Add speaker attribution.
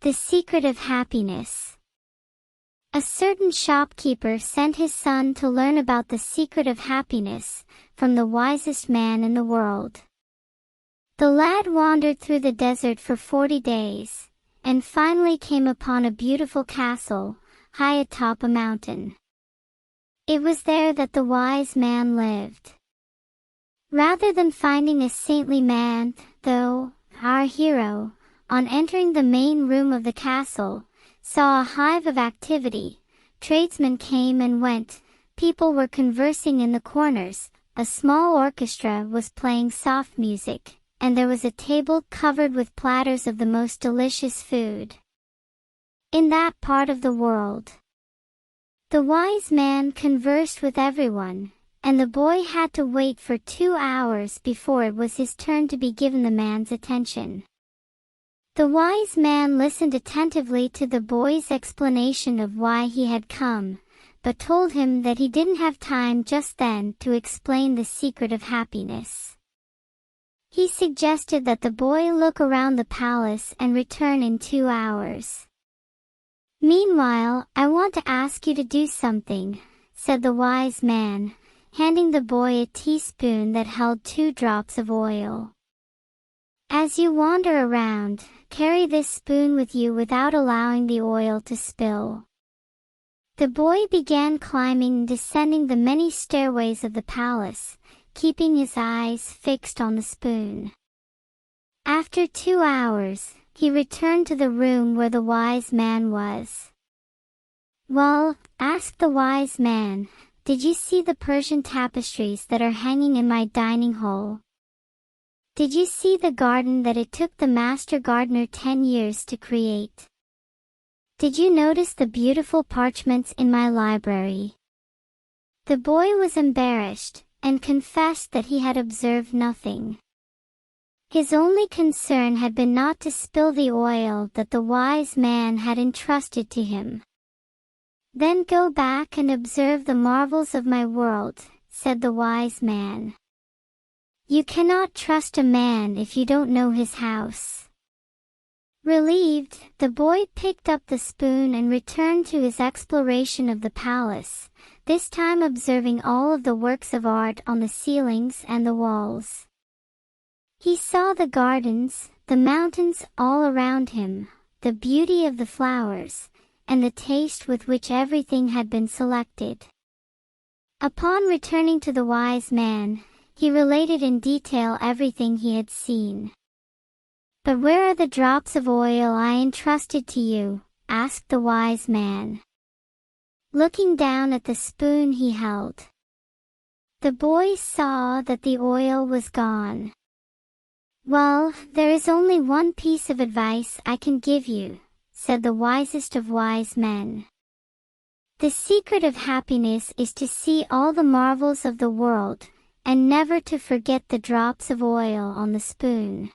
Speaker 1: The secret of happiness. A certain shopkeeper sent his son to learn about the secret of happiness from the wisest man in the world. The lad wandered through the desert for 40 days, and finally came upon a beautiful castle, high atop a mountain. It was there that the wise man lived. Rather than finding a saintly man, though, our hero, on entering the main room of the castle, saw a hive of activity. Tradesmen came and went, people were conversing in the corners, a small orchestra was playing soft music, and there was a table covered with platters of the most delicious food. In that part of the world, the wise man conversed with everyone, and the boy had to wait for 2 hours before it was his turn to be given the man's attention. The wise man listened attentively to the boy's explanation of why he had come, but told him that he didn't have time just then to explain the secret of happiness. He suggested that the boy look around the palace and return in 2 hours. "Meanwhile, I want to ask you to do something," said the wise man, handing the boy a teaspoon that held 2 drops of oil. "As you wander around, carry this spoon with you without allowing the oil to spill." The boy began climbing and descending the many stairways of the palace, keeping his eyes fixed on the spoon. After 2 hours, he returned to the room where the wise man was. "Well," asked the wise man, "did you see the Persian tapestries that are hanging in my dining hall? Did you see the garden that it took the master gardener 10 years to create? Did you notice the beautiful parchments in my library?" The boy was embarrassed, and confessed that he had observed nothing. His only concern had been not to spill the oil that the wise man had entrusted to him. "Then go back and observe the marvels of my world," said the wise man. "You cannot trust a man if you don't know his house." Relieved, the boy picked up the spoon and returned to his exploration of the palace, this time observing all of the works of art on the ceilings and the walls. He saw the gardens, the mountains all around him, the beauty of the flowers, and the taste with which everything had been selected. Upon returning to the wise man, he related in detail everything he had seen. "But where are the drops of oil I entrusted to you?" asked the wise man, looking down at the spoon he held. The boy saw that the oil was gone. "Well, there is only one piece of advice I can give you," said the wisest of wise men. "The secret of happiness is to see all the marvels of the world, and never to forget the drops of oil on the spoon."